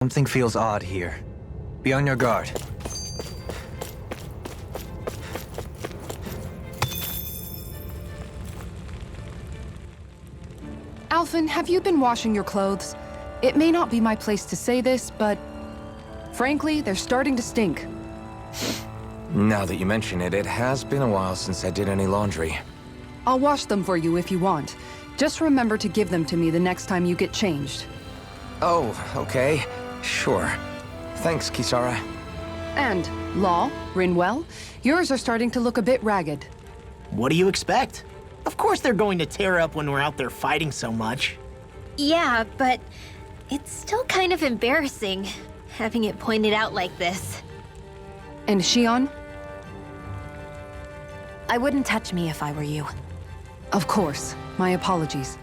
Something feels odd here. Be on your guard. Alphen, have you been washing your clothes? It may not be my place to say this, but frankly, they're starting to stink. Now that you mention it, it has been a while since I did any laundry. I'll wash them for you if you want. Just remember to give them to me the next time you get changed. Oh, okay. Sure. Thanks, Kisara. And, Law, Rinwell, yours are starting to look a bit ragged. What do you expect? Of course they're going to tear up when we're out there fighting so much. Yeah, but it's still kind of embarrassing, having it pointed out like this. And Shion? I wouldn't touch me if I were you. Of course. My apologies.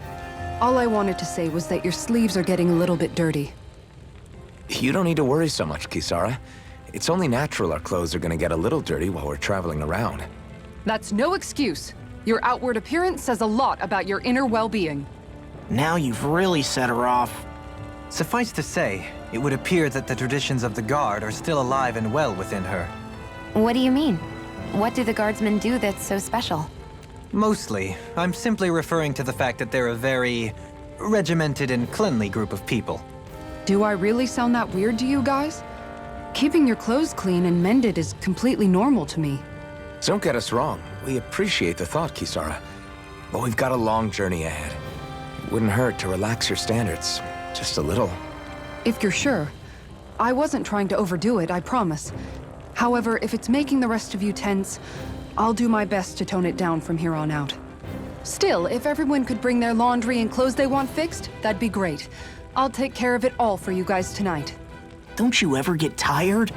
All I wanted to say was that your sleeves are getting a little bit dirty. You don't need to worry so much, Kisara. It's only natural our clothes are gonna get a little dirty while we're traveling around. That's no excuse. Your outward appearance says a lot about your inner well-being. Now you've really set her off. Suffice to say, it would appear that the traditions of the Guard are still alive and well within her. What do you mean? What do the guardsmen do that's so special? Mostly, I'm simply referring to the fact that they're a very regimented and cleanly group of people. Do I really sound that weird to you guys? Keeping your clothes clean and mended is completely normal to me. Don't get us wrong. We appreciate the thought, Kisara. But we've got a long journey ahead. It wouldn't hurt to relax your standards. Just a little. If you're sure. I wasn't trying to overdo it, I promise. However, if it's making the rest of you tense, I'll do my best to tone it down from here on out. Still, if everyone could bring their laundry and clothes they want fixed, that'd be great. I'll take care of it all for you guys tonight. Don't you ever get tired?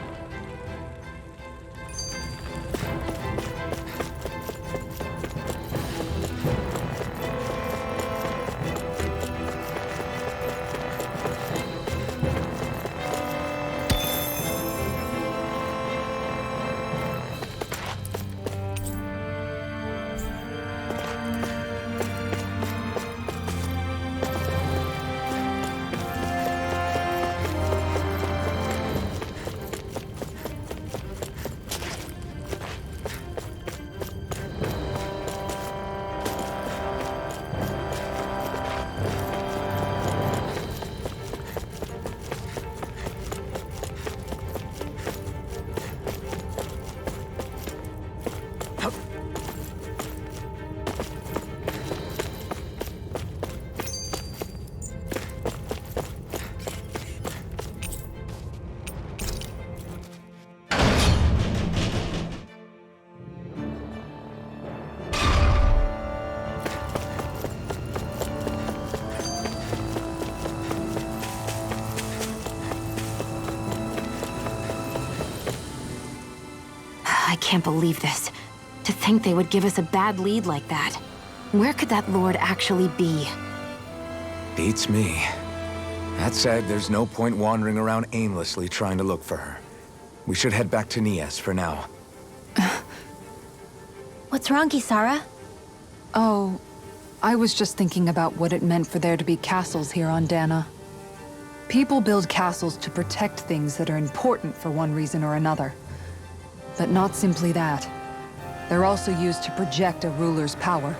I can't believe this. To think they would give us a bad lead like that. Where could that lord actually be? Beats me. That said, there's no point wandering around aimlessly trying to look for her. We should head back to Nias for now. What's wrong, Kisara? Oh, I was just thinking about what it meant for there to be castles here on Dana. People build castles to protect things that are important for one reason or another. But not simply that. They're also used to project a ruler's power.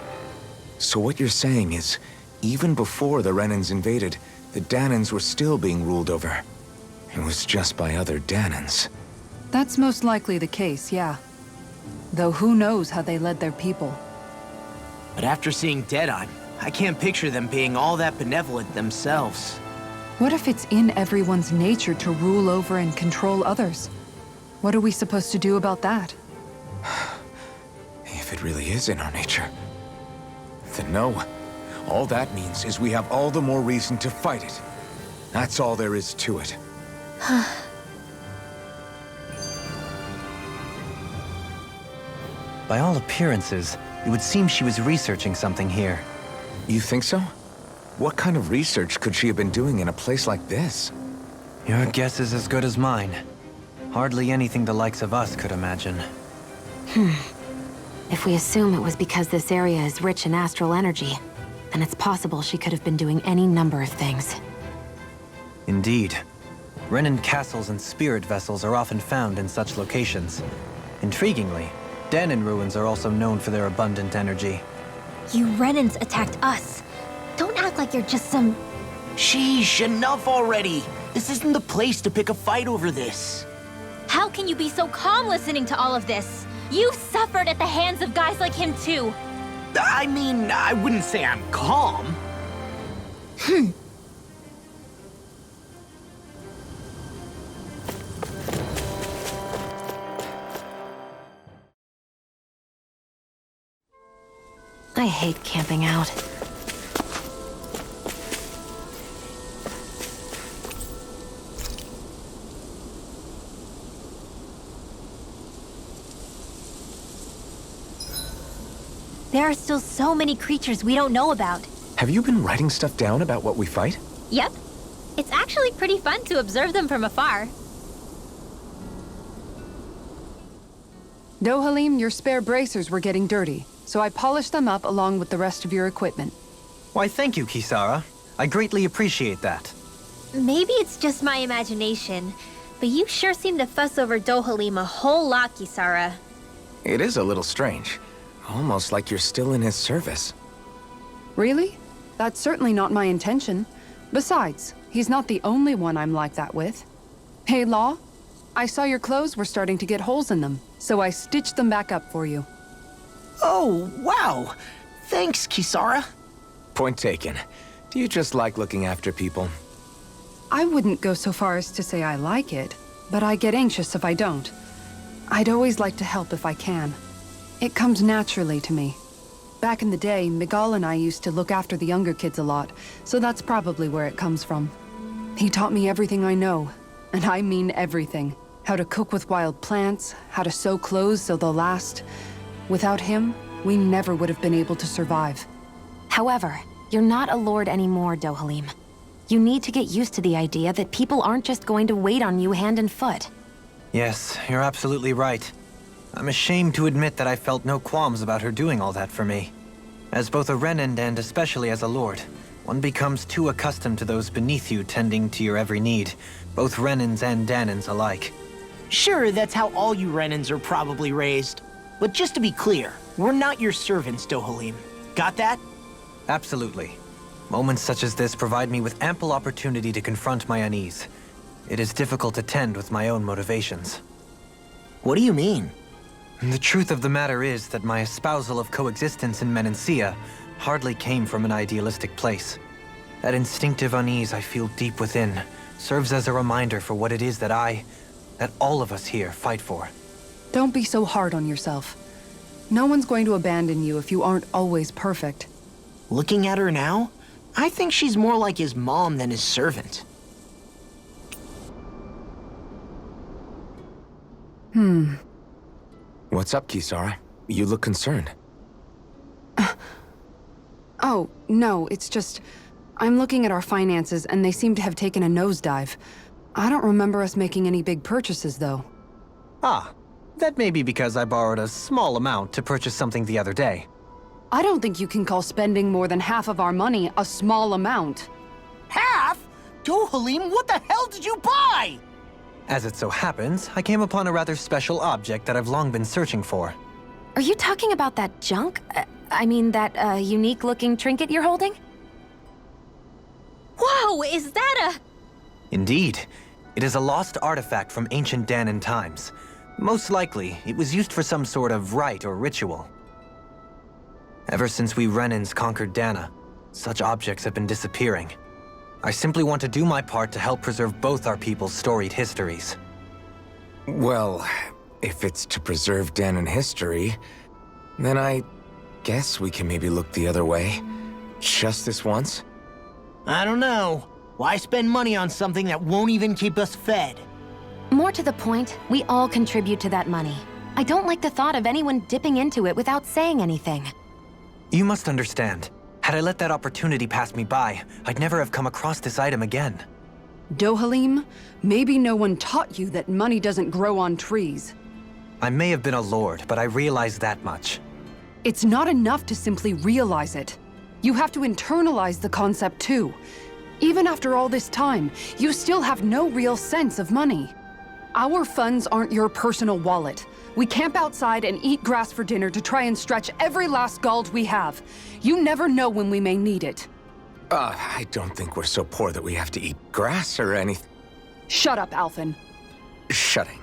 So what you're saying is, even before the Renans invaded, the Danans were still being ruled over. It was just by other Danans. That's most likely the case, yeah. Though who knows how they led their people. But after seeing Deadeye, I can't picture them being all that benevolent themselves. What if it's in everyone's nature to rule over and control others? What are we supposed to do about that? If it really is in our nature, then no. All that means is we have all the more reason to fight it. That's all there is to it. By all appearances, it would seem she was researching something here. You think so? What kind of research could she have been doing in a place like this? Your guess is as good as mine. Hardly anything the likes of us could imagine. If we assume it was because this area is rich in astral energy, then it's possible she could have been doing any number of things. Indeed. Renan castles and spirit vessels are often found in such locations. Intriguingly, Danon ruins are also known for their abundant energy. You Renans attacked us. Don't act like you're just some... Sheesh, enough already! This isn't the place to pick a fight over this. How can you be so calm listening to all of this? You've suffered at the hands of guys like him too. I mean, I wouldn't say I'm calm. I hate camping out. There are still so many creatures we don't know about. Have you been writing stuff down about what we fight? Yep. It's actually pretty fun to observe them from afar. Dohalim, your spare bracers were getting dirty, so I polished them up along with the rest of your equipment. Why, thank you, Kisara. I greatly appreciate that. Maybe it's just my imagination, but you sure seem to fuss over Dohalim a whole lot, Kisara. It is a little strange. Almost like you're still in his service. Really? That's certainly not my intention. Besides, he's not the only one I'm like that with. Hey, Law, I saw your clothes were starting to get holes in them, so I stitched them back up for you. Oh, wow! Thanks, Kisara. Point taken. Do you just like looking after people? I wouldn't go so far as to say I like it, but I get anxious if I don't. I'd always like to help if I can. It comes naturally to me. Back in the day, Miguel and I used to look after the younger kids a lot, so that's probably where it comes from. He taught me everything I know, and I mean everything. How to cook with wild plants, how to sew clothes so they'll last. Without him, we never would have been able to survive. However, you're not a lord anymore, Dohalim. You need to get used to the idea that people aren't just going to wait on you hand and foot. Yes, you're absolutely right. I'm ashamed to admit that I felt no qualms about her doing all that for me. As both a Renan and especially as a lord, one becomes too accustomed to those beneath you tending to your every need, both Renans and Danans alike. Sure, that's how all you Renans are probably raised. But just to be clear, we're not your servants, Dohalim. Got that? Absolutely. Moments such as this provide me with ample opportunity to confront my unease. It is difficult to tend with my own motivations. What do you mean? The truth of the matter is that my espousal of coexistence in Menancia hardly came from an idealistic place. That instinctive unease I feel deep within serves as a reminder for what it is that all of us here fight for. Don't be so hard on yourself. No one's going to abandon you if you aren't always perfect. Looking at her now, I think she's more like his mom than his servant. What's up, Kisara? You look concerned. Oh, no, it's just... I'm looking at our finances and they seem to have taken a nosedive. I don't remember us making any big purchases, though. Ah, that may be because I borrowed a small amount to purchase something the other day. I don't think you can call spending more than half of our money a small amount. Half? Dohalim, what the hell did you buy? As it so happens, I came upon a rather special object that I've long been searching for. Are you talking about that junk? I mean, that unique-looking trinket you're holding? Whoa, is that a... Indeed. It is a lost artifact from ancient Danon times. Most likely, it was used for some sort of rite or ritual. Ever since we Renans conquered Dana, such objects have been disappearing. I simply want to do my part to help preserve both our people's storied histories. Well, if it's to preserve Danon history, then I guess we can maybe look the other way. Just this once? I don't know. Why spend money on something that won't even keep us fed? More to the point, we all contribute to that money. I don't like the thought of anyone dipping into it without saying anything. You must understand. Had I let that opportunity pass me by, I'd never have come across this item again. Dohalim, maybe no one taught you that money doesn't grow on trees. I may have been a lord, but I realize that much. It's not enough to simply realize it. You have to internalize the concept too. Even after all this time, you still have no real sense of money. Our funds aren't your personal wallet. We camp outside and eat grass for dinner to try and stretch every last gold we have. You never know when we may need it. I don't think we're so poor that we have to eat grass or anything. Shut up, Alphen. Shutting.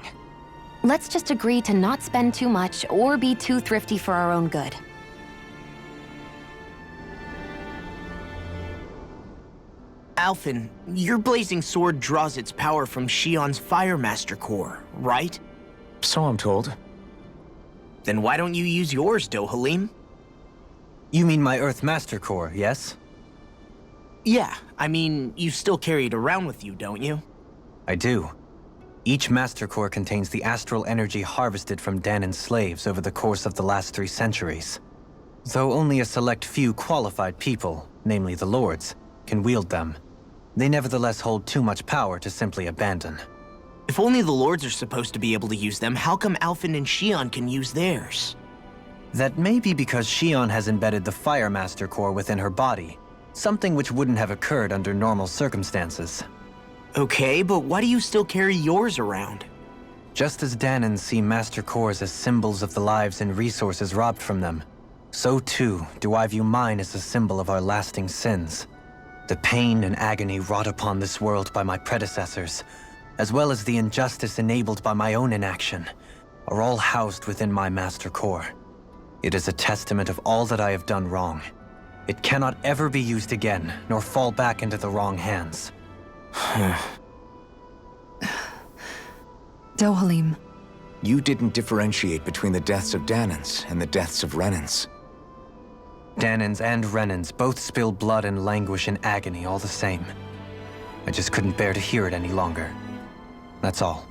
Let's just agree to not spend too much or be too thrifty for our own good. Alphen, your blazing sword draws its power from Shion's Fire Master core, right? So I'm told. Then why don't you use yours, Dohalim? You mean my Earth Master Core, yes? Yeah, I mean, you still carry it around with you, don't you? I do. Each Master Core contains the astral energy harvested from Danan's slaves over the course of the last 3 centuries. Though only a select few qualified people, namely the Lords, can wield them, they nevertheless hold too much power to simply abandon. If only the Lords are supposed to be able to use them, how come Alphen and Shion can use theirs? That may be because Shion has embedded the Fire Master Core within her body, something which wouldn't have occurred under normal circumstances. Okay, but why do you still carry yours around? Just as Danans see Master Cores as symbols of the lives and resources robbed from them, so too do I view mine as a symbol of our lasting sins. The pain and agony wrought upon this world by my predecessors, as well as the injustice enabled by my own inaction, are all housed within my Master Core. It is a testament of all that I have done wrong. It cannot ever be used again, nor fall back into the wrong hands. Dohalim. You didn't differentiate between the deaths of Danans and the deaths of Renans. Danans and Renans both spill blood and languish in agony all the same. I just couldn't bear to hear it any longer. That's all.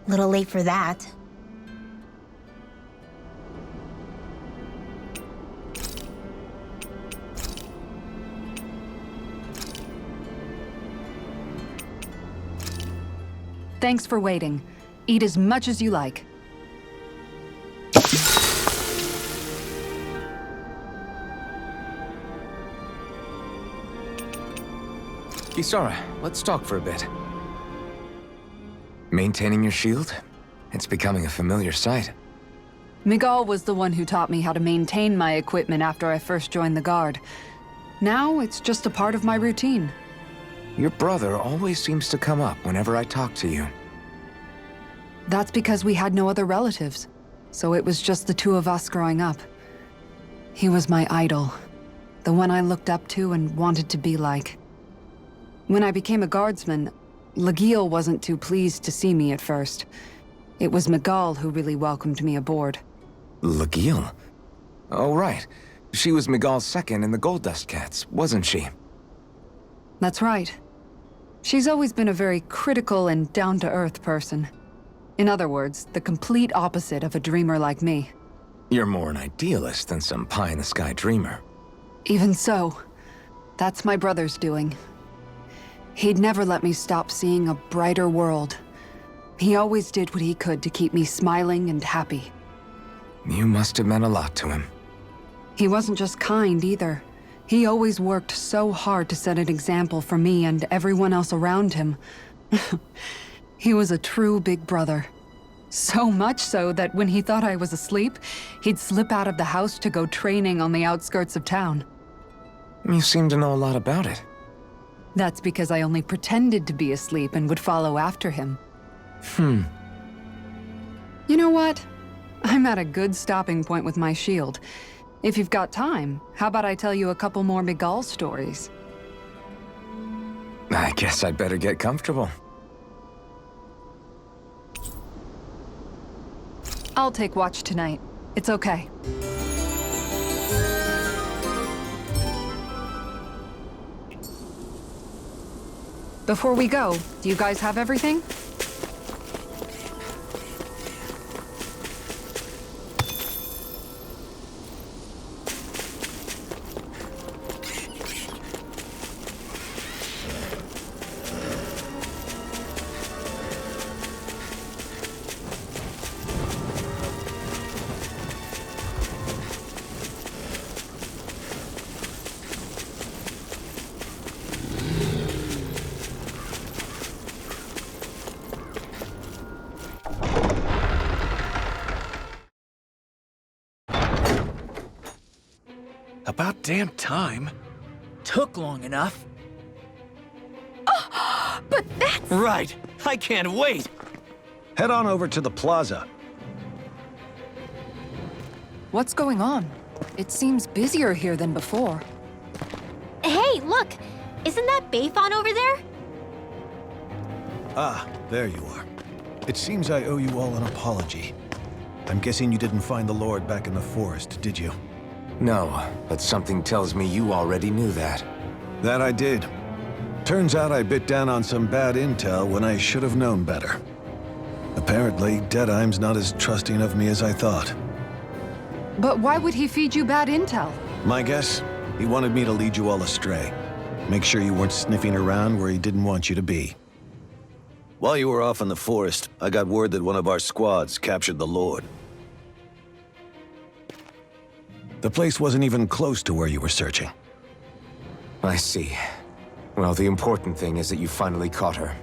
Little late for that. Thanks for waiting. Eat as much as you like. Kisara, let's talk for a bit. Maintaining your shield? It's becoming a familiar sight. Miguel was the one who taught me how to maintain my equipment after I first joined the Guard. Now it's just a part of my routine. Your brother always seems to come up whenever I talk to you. That's because we had no other relatives, so it was just the 2 of us growing up. He was my idol, the one I looked up to and wanted to be like. When I became a guardsman, Lagiel wasn't too pleased to see me at first. It was Miguel who really welcomed me aboard. Lagiel? Oh, right. She was Miguel's second in the Gold Dust Cats, wasn't she? That's right. She's always been a very critical and down-to-earth person. In other words, the complete opposite of a dreamer like me. You're more an idealist than some pie-in-the-sky dreamer. Even so, that's my brother's doing. He'd never let me stop seeing a brighter world. He always did what he could to keep me smiling and happy. You must have meant a lot to him. He wasn't just kind either. He always worked so hard to set an example for me and everyone else around him. He was a true big brother. So much so that when he thought I was asleep, he'd slip out of the house to go training on the outskirts of town. You seem to know a lot about it. That's because I only pretended to be asleep and would follow after him. You know what? I'm at a good stopping point with my shield. If you've got time, how about I tell you a couple more Miguel stories? I guess I'd better get comfortable. I'll take watch tonight. It's okay. Before we go, do you guys have everything? About damn time. Took long enough. But that's... Right. I can't wait. Head on over to the plaza. What's going on? It seems busier here than before. Hey, look! Isn't that Bayfon over there? Ah, there you are. It seems I owe you all an apology. I'm guessing you didn't find the Lord back in the forest, did you? No, but something tells me you already knew that. That I did. Turns out I bit down on some bad intel when I should have known better. Apparently, Deadeye's not as trusting of me as I thought. But why would he feed you bad intel? My guess? He wanted me to lead you all astray. Make sure you weren't sniffing around where he didn't want you to be. While you were off in the forest, I got word that one of our squads captured the Lord. The place wasn't even close to where you were searching. I see. Well, the important thing is that you finally caught her.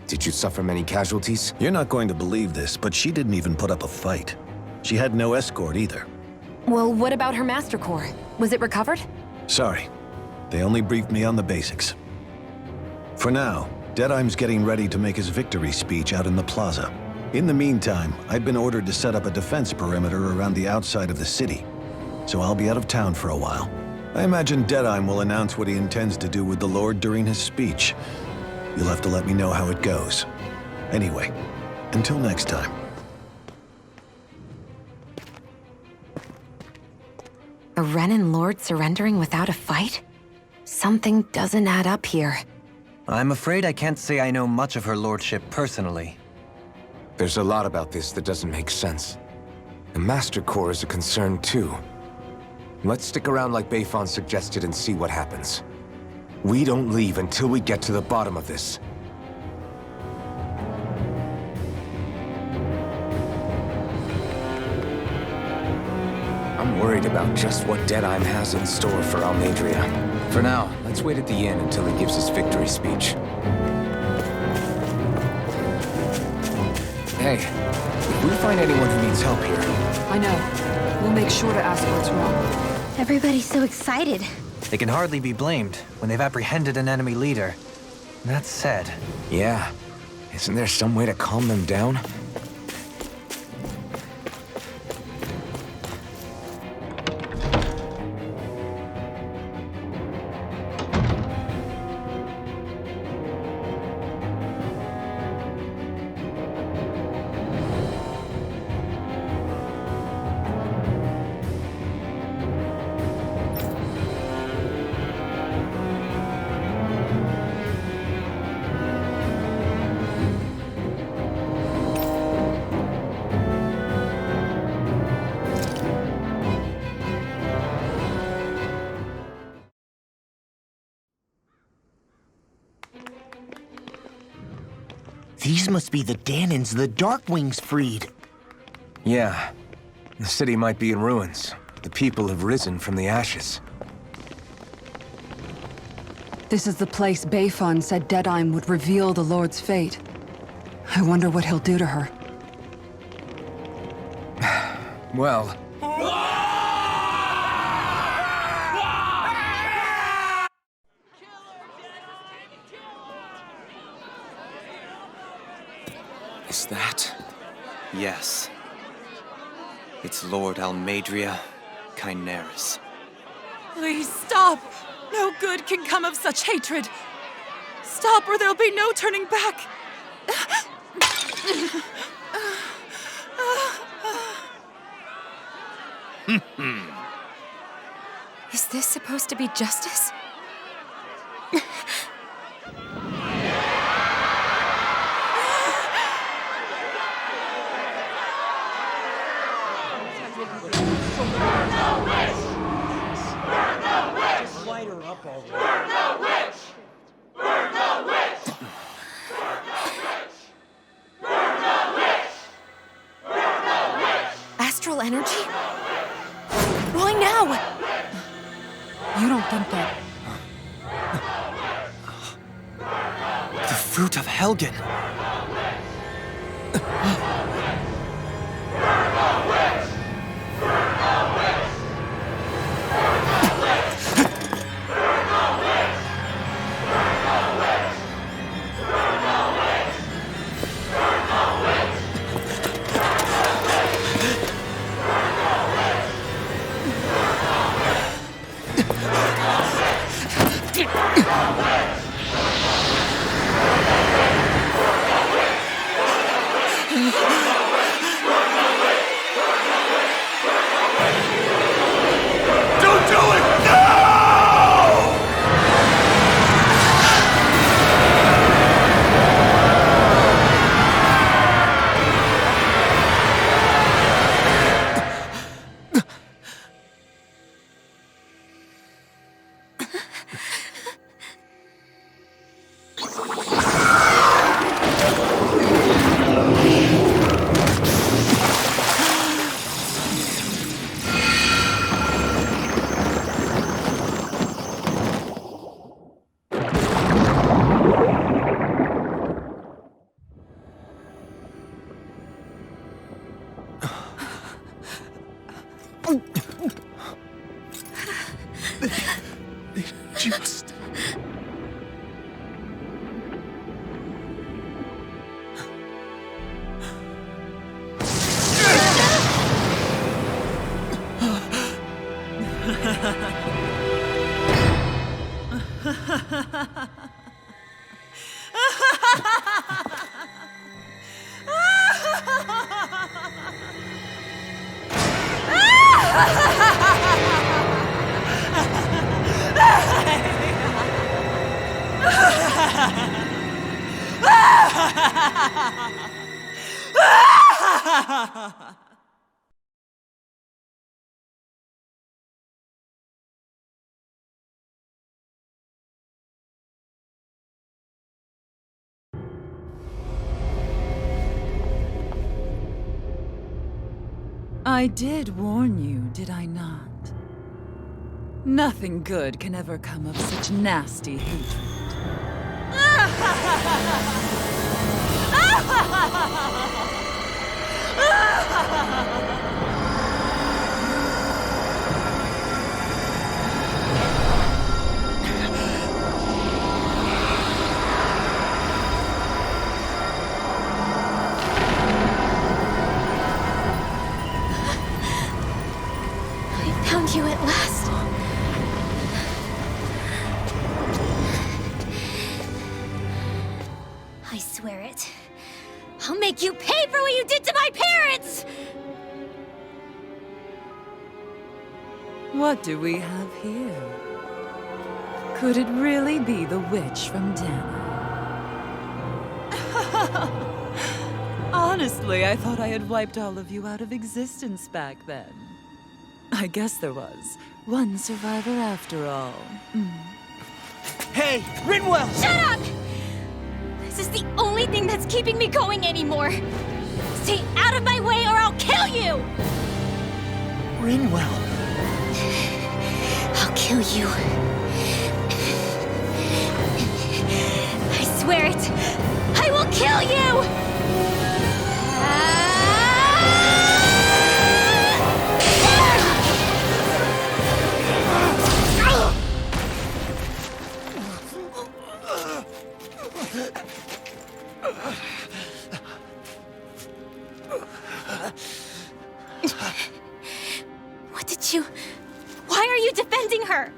Did you suffer many casualties? You're not going to believe this, but she didn't even put up a fight. She had no escort either. Well, what about her Master Core? Was it recovered? Sorry. They only briefed me on the basics. For now, Deadeye's getting ready to make his victory speech out in the plaza. In the meantime, I've been ordered to set up a defense perimeter around the outside of the city, so I'll be out of town for a while. I imagine Deadeye will announce what he intends to do with the Lord during his speech. You'll have to let me know how it goes. Anyway, until next time. A Renin Lord surrendering without a fight? Something doesn't add up here. I'm afraid I can't say I know much of her lordship personally. There's a lot about this that doesn't make sense. The Master Core is a concern too. Let's stick around like Bayfon suggested and see what happens. We don't leave until we get to the bottom of this. I'm worried about just what Deadeye has in store for Almeidria. For now, let's wait at the inn until he gives his victory speech. Hey, if we find anyone who needs help here... I know. We'll make sure to ask what's wrong. Everybody's so excited. They can hardly be blamed when they've apprehended an enemy leader. That said... Yeah. Isn't there some way to calm them down? These must be the Danins the Darkwings freed. Yeah. The city might be in ruins. The people have risen from the ashes. This is the place Bayfon said Deadeye would reveal the Lord's fate. I wonder what he'll do to her. Well... Is that... Yes. It's Lord Almeidria Kynaris. Please stop! No good can come of such hatred. Stop or there'll be no turning back. Is this supposed to be justice? Astral energy? Why now? You don't think that... The fruit of Helgen! I did warn you, did I not? Nothing good can ever come of such nasty hatred. I found you at last. I swear it. I'll make you pay for what you did to my parents! What do we have here? Could it really be the witch from Dana? Honestly, I thought I had wiped all of you out of existence back then. I guess there was one survivor after all. Hey, Rinwell! Shut up! This is the only thing that's keeping me going anymore. Stay out of my way or I'll kill you! Rinwell. I'll kill you. I swear it. I will kill you! What did you... Why are you defending her?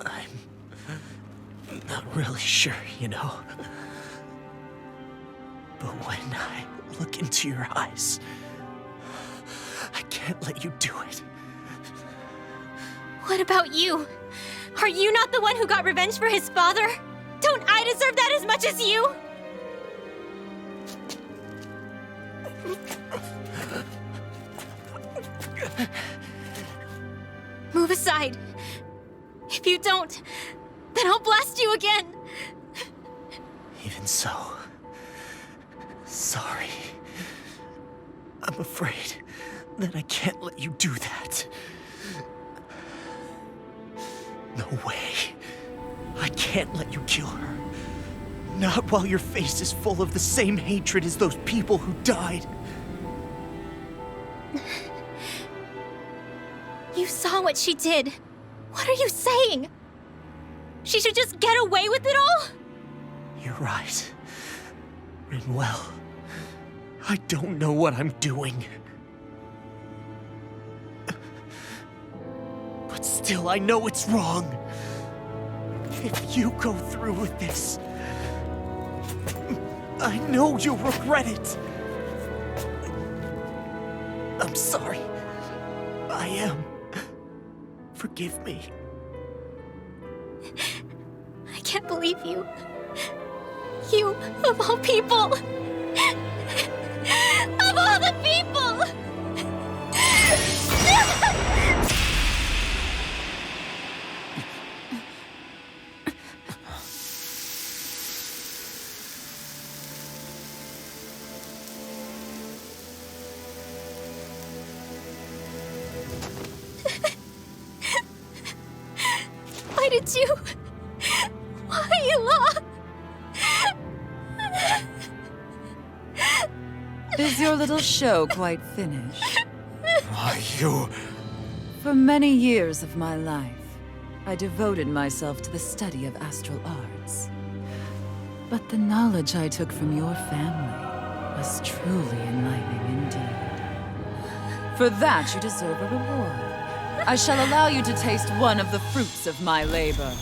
I'm not really sure, you know. But when I look into your eyes, I can't let you do it. What about you? Are you not the one who got revenge for his father? Don't I deserve that as much as you? Move aside. If you don't, then I'll blast you again. Even so, sorry. I'm afraid that I can't let you do that. No way. I can't let you kill her. Not while your face is full of the same hatred as those people who died. You saw what she did. What are you saying? She should just get away with it all? You're right. Rinwell, I don't know what I'm doing. But still, I know it's wrong. If you go through with this, I know you'll regret it. I'm sorry. I am. Forgive me. I can't believe you. You, of all people. Of all the people! Why did you... Why, Ela? Is your little show quite finished? Why, you... For many years of my life, I devoted myself to the study of astral arts. But the knowledge I took from your family was truly enlightening indeed. For that, you deserve a reward. I shall allow you to taste one of the fruits of my labor.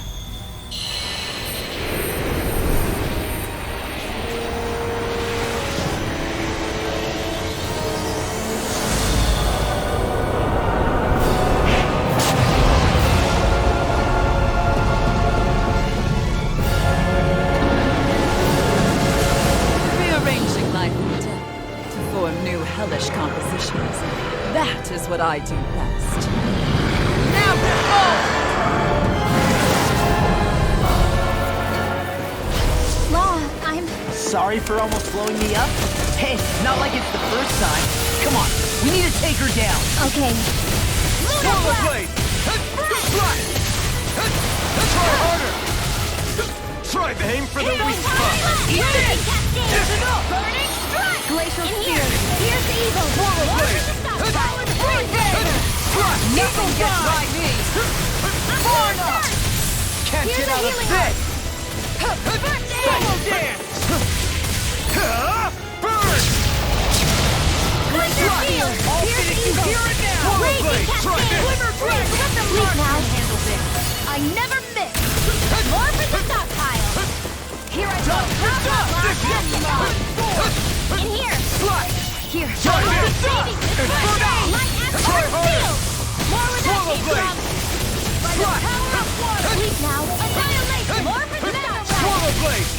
what I do best. Now go! Law, I'm... Sorry for almost blowing me up? Hey, not like it's the first time. Come on, we need to take her down. Okay. Swallow blade! Strike! Try harder! Try to aim for the weak spot! Eat this! There's enough! Burning strike! Glacial In spear! here. Here's the evil! Swallow blade! Powered hurricane! Nothing gets by me! Far enough! Can't Here's get a out of healing bed! Birthday! Solo dance! Burn! Glacial shield! I'll Here's finish the you evil! here and now! Blazing Try cascade! this. Glimmer blade! Let them leave now! Handle this! I never miss! More for the stockpile! Here I go! In here! Here! Try More this. saving this birthday! Light as Try our harder. shield! More where that Swallow came blade. from! By the power of water! Sleep now! Annihilation! More for the stockpile! Swallow blade!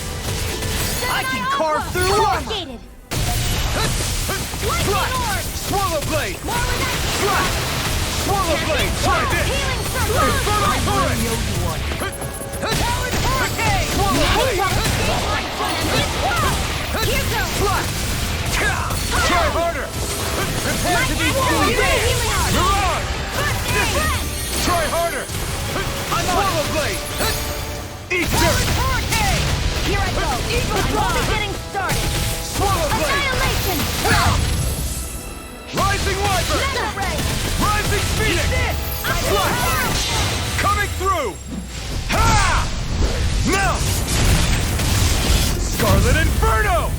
I can carve through armor! Cascaded! Lightning orb! Swallow blade! More where that came from! Swallow blade! Try this! Healing circle! Infernal turret! Powered hurricane! Swallow blade! Here goes! Try harder! Prepare to be seized! Mirage! Try harder! Swallow blade! Eat dirt! Hurricane! Here I go! I'm only getting started! Swallow blade! Annihilation! Rising Wyvern! Mega ray! Rising Phoenix! Coming through! Ha! Now! Scarlet Inferno!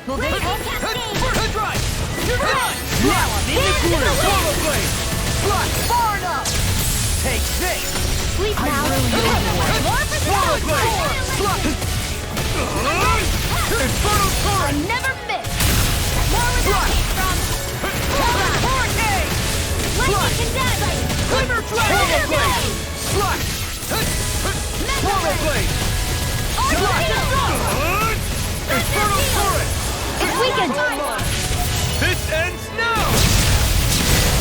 Will they help? Head right! You're right! Now I'm in the groove! Swallow blade! Far enough! Take this! Sleep now! More for the Swallow blade! Infernal I turret! never miss! More where that came from! Hurricane! Lightning condense! Swallow blade! Slash! Swallow blade! Infernal turret! It's weakened! This ends now!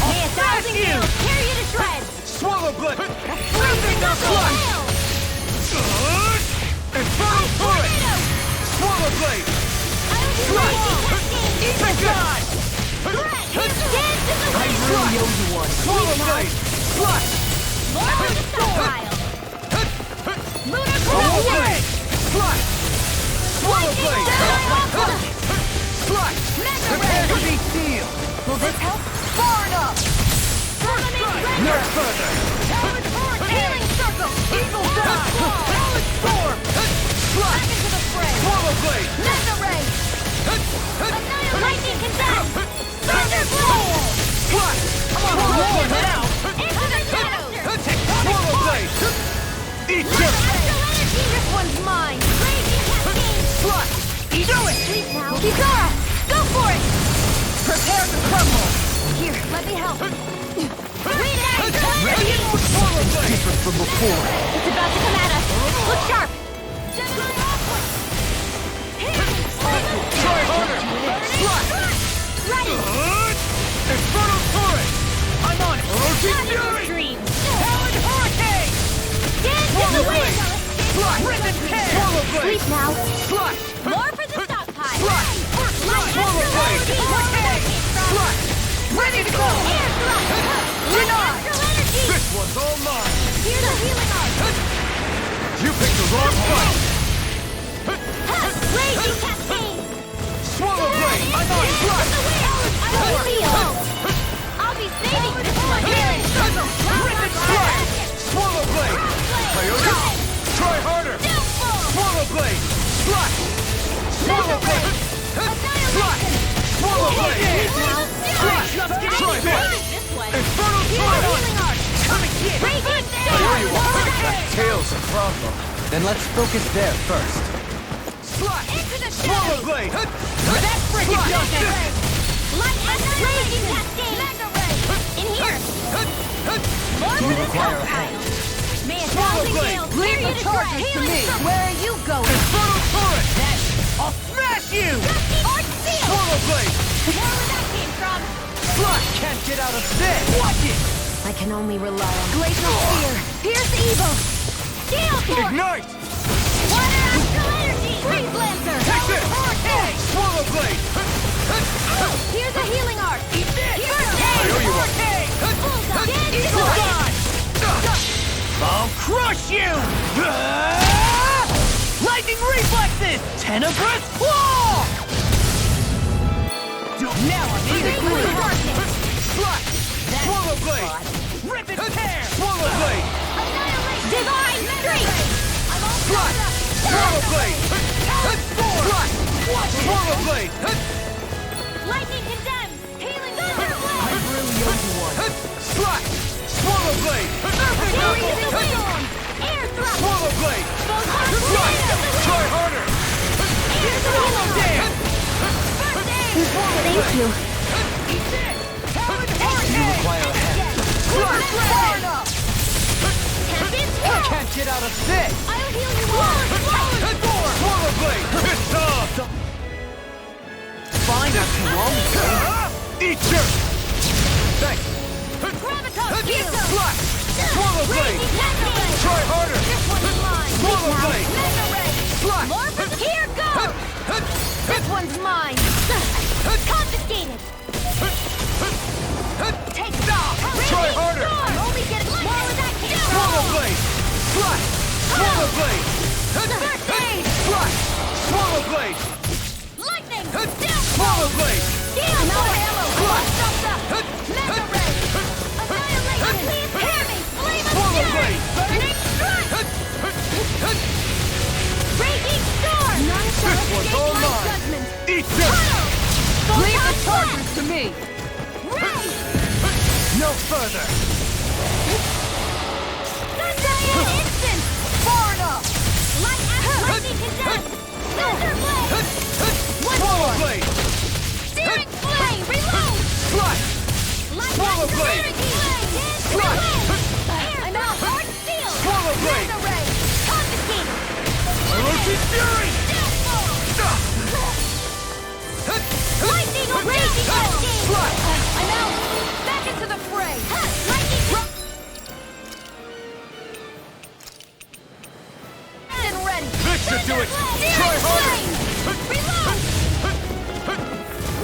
May 1,000 kills tear you to shreds! Swallow blade! Freezing knuckle! Infernal turret! Swallow blade! Eat the god! Dance in the wind! Really owe you one. Swallow blade! Slash! More for the stockpile! Lunar Swallow Corruption! blade! Slash! Swallow blade! Slash! Prepare to be sealed! Will this help? Far enough! No further! Healing circle! Eagle dive! Solid storm! Back into the fray! Swallow blade! Mega ray! Lightning condense! Thunder blow! Slash! Swallow blade! Now! Into the shadows! Swallow blade! Eat dirt! Astral energy! This one's mine! Raging cascade! Slash! Do it! Sleep now! Kizara! Go for it! Prepare to crumble! Here, let me help! Read it! Ready? Swallow blade! Different from before. It's about to come at us! Look sharp! Gemini awkward! Try harder! Slash! Ready! Infernal turret! I'm on it! Fury! Dreams! Powered hurricane! Dance in the wind! Rip and tear! Swallow blade! Sleep now! Slash! More for the stockpile! Slash! Light Swallow astral blade! energy! More where that came from! Slash! Ready to go! Air thrust! Light astral energy! This one's all mine! Here's the healing arm! You picked the wrong fight! Raging cascade! Swallow blade! I'm on Slash! I will heal! I'll be saving this one! Healing circle! Rip and slash! Swallow blade! Coyote! Try harder! Swallow blade! Slash! Swallow blade! Slash! Swallow blade! Slash! Try this! Infernal turret! Come and get it! That tail's a problem. Then let's focus there first. Slash! Into the Swallow shadows! blade! That freaking does it! Light and raging cascade! Mega ray! In here! More for the stockpile! May 1,000 gales clear you to shreds! Healing circle! Where are you going? Infernal turret! I'll smash you! Dusty Art Seal! Swallow blade! More where that came from! Can't get out of this! Watch it! I can only rely on Glacial Spear! Pierce Evil! Steel Force! Ignite! Water Astral Energy! Freeze Lancer! Take this! Vortex! Swallow Blade! Here's a healing arc! Eat this! First I aid! owe you one. Vortex! Bullseye! Eagle Dance! I'll crush you! Lightning reflexes! Tenebrous claw! Now I'm here! Swallow Blade! Rip and tear! Swallow Blade! Annihilate! Divine Streak! I'm all Fly! set up! Swallow Blade! Fly! Swallow Blade! Lightning condemns! Healing Thunder Blade! Fly! Swallow Blade! Fury the Storm! Air Thrust! Swallow Blade! Fly! Try harder! Air Thrust! First aid! Thank you. You require a hand. Can't get out of this! I'll heal you all! Swallow Blade! Pissed off! Fine after all. Eat your... Thanks! Gravitas Heal! Fly! Swallow Blade! Try harder! This one's mine! Swallow Blade! Mega Ray! Fly! Morphin, here goes! This one's mine! Confiscated! Take that! Try harder! I'm only getting more of that kill! Swallow Blade! Fly! Swallow Blade! First aid! Fly! Swallow Blade! Lightning! Steel! Swallow Blade! Steel! No ammo! Bust up the... Mega Ray! Annihilation! Hear me! Flame of Swallow Fury! Blade! Burning Strike! Raging Storm! None shall This one's escape all my mine. judgment! Eat this! Leave the charges to me! Ray! No further! Sunday instant! Far enough! Lightning condensed! Thunder Blade! One Swallow more! Blade! Searing Flame! Reload! Fly! Light Swallow Astral Blade! Energy! Fly! I'm out! Hard Steel! Swallow Blade! Mega Ray! Confiscate! Rotate Fury! Steel Ball! Lightning Raging Lightning! Fly! I'm out! Back into the fray! Lightning! And ready! This should do it! Searing Try harder! Flame! Reload!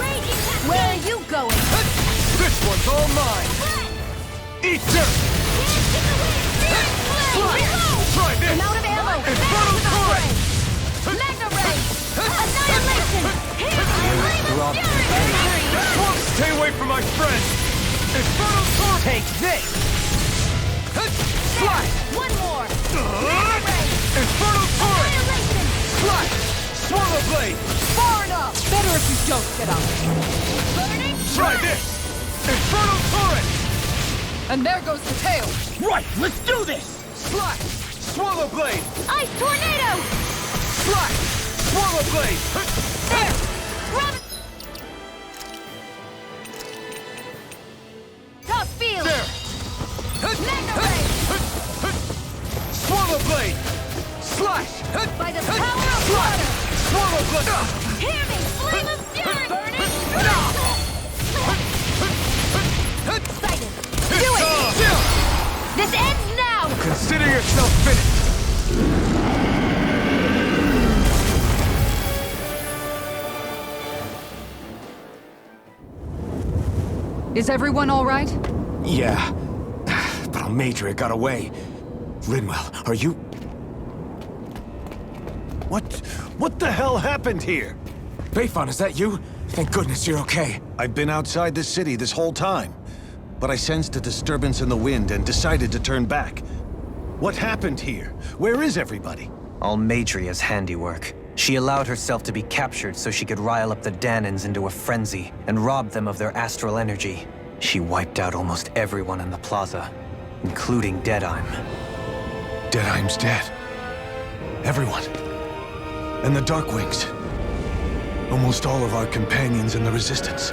Raging Cascade! Where are you going? This one's all mine! Eat dirt! Searing Flame! Reload! Try this! I'm out of ammo! Infernal Torrent! Mega Ray! Annihilation! Here! Flame of Fury! Stay away from my friend! Infernal Torrent! Take this! Fly! One more! Mega Ray! Infernal Torrent! Annihilation! Fly! Swallow Blade! Far enough! Better if you don't get up. Burning Try this! Infernal Torrent! And there goes the tail! Right, let's do this! Fly! Swallow Blade! Ice Tornado! Fly! Swallow Blade! There! Grab... Tough field! There! Mega Ray! Swallow Blade! Slash! By the power of water! Swallow Blade! Hear me! Flame of Fury! Burning Excited! Do it! This ends now! Consider yourself finished! Is everyone all right? Yeah, but Almeidria got away. Linwell, are you... What the hell happened here? Bayfon, is that you? Thank goodness you're okay. I've been outside the city this whole time, but I sensed a disturbance in the wind and decided to turn back. What happened here? Where is everybody? Almeidria's handiwork. She allowed herself to be captured so she could rile up the Danans into a frenzy and rob them of their astral energy. She wiped out almost everyone in the plaza, including Deadheim. Deadheim's dead. Everyone. And the Darkwings. Almost all of our companions in the Resistance.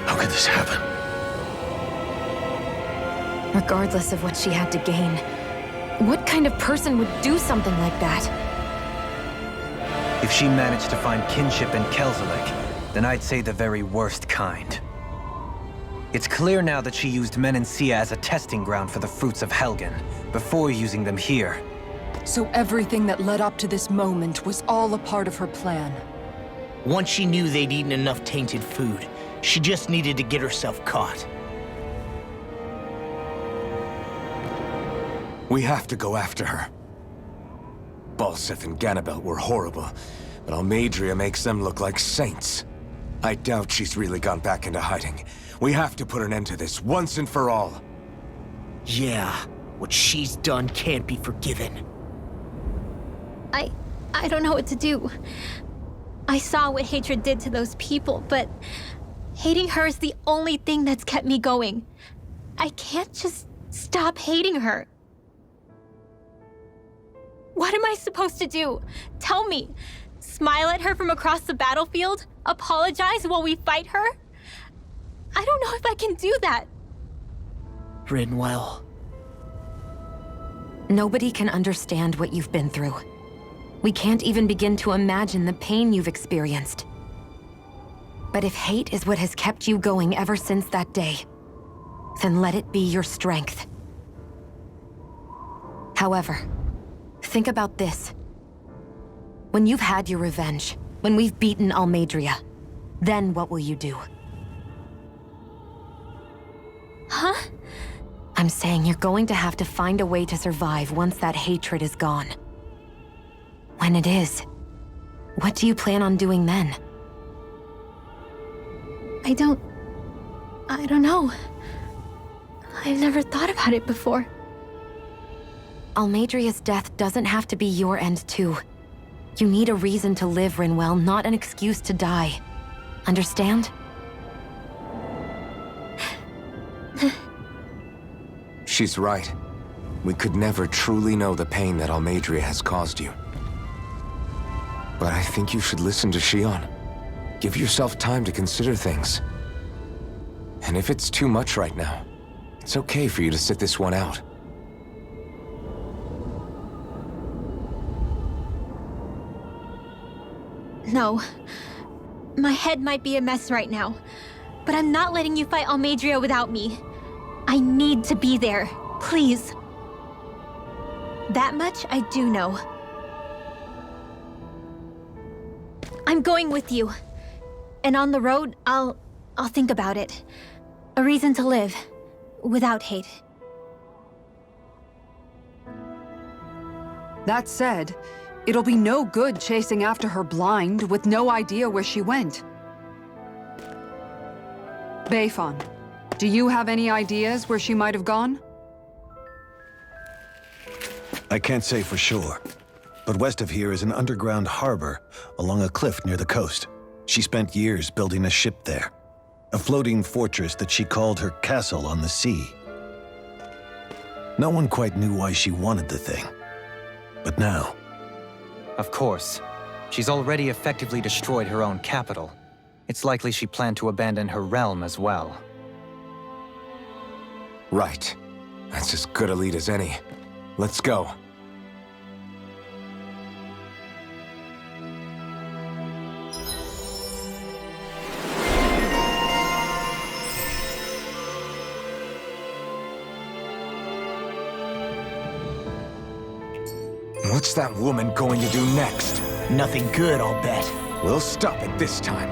How could this happen? Regardless of what she had to gain, what kind of person would do something like that? If she managed to find kinship in Kelzelik, then I'd say the very worst kind. It's clear now that she used Menancia as a testing ground for the fruits of Helgen, before using them here. So everything that led up to this moment was all a part of her plan. Once she knew they'd eaten enough tainted food, she just needed to get herself caught. We have to go after her. Balseth and Ganabelt were horrible, but Almeidria makes them look like saints. I doubt she's really gone back into hiding. We have to put an end to this, once and for all. Yeah, what she's done can't be forgiven. I don't know what to do. I saw what hatred did to those people, but hating her is the only thing that's kept me going. I can't just stop hating her. What am I supposed to do? Tell me. Smile at her from across the battlefield? Apologize while we fight her? I don't know if I can do that. Rinwell. Nobody can understand what you've been through. We can't even begin to imagine the pain you've experienced. But if hate is what has kept you going ever since that day, then let it be your strength. However, think about this. When you've had your revenge, when we've beaten Almeidria, then what will you do? Huh? I'm saying you're going to have to find a way to survive once that hatred is gone. When it is, what do you plan on doing then? I don't know. I've never thought about it before. Almeidria's death doesn't have to be your end too. You need a reason to live, Rinwell, not an excuse to die. Understand? She's right. We could never truly know the pain that Almeidria has caused you. But I think you should listen to Shion. Give yourself time to consider things. And if it's too much right now, it's okay for you to sit this one out. No. My head might be a mess right now, but I'm not letting you fight Almeidria without me. I need to be there, please. That much I do know. I'm going with you. And on the road, I'll think about it. A reason to live, without hate. That said, it'll be no good chasing after her blind with no idea where she went. Beifan, do you have any ideas where she might have gone? I can't say for sure, but west of here is an underground harbor along a cliff near the coast. She spent years building a ship there, a floating fortress that she called her castle on the sea. No one quite knew why she wanted the thing, but now... Of course. She's already effectively destroyed her own capital. It's likely she planned to abandon her realm as well. Right. That's as good a lead as any. Let's go. What's that woman going to do next? Nothing good, I'll bet. We'll stop it this time.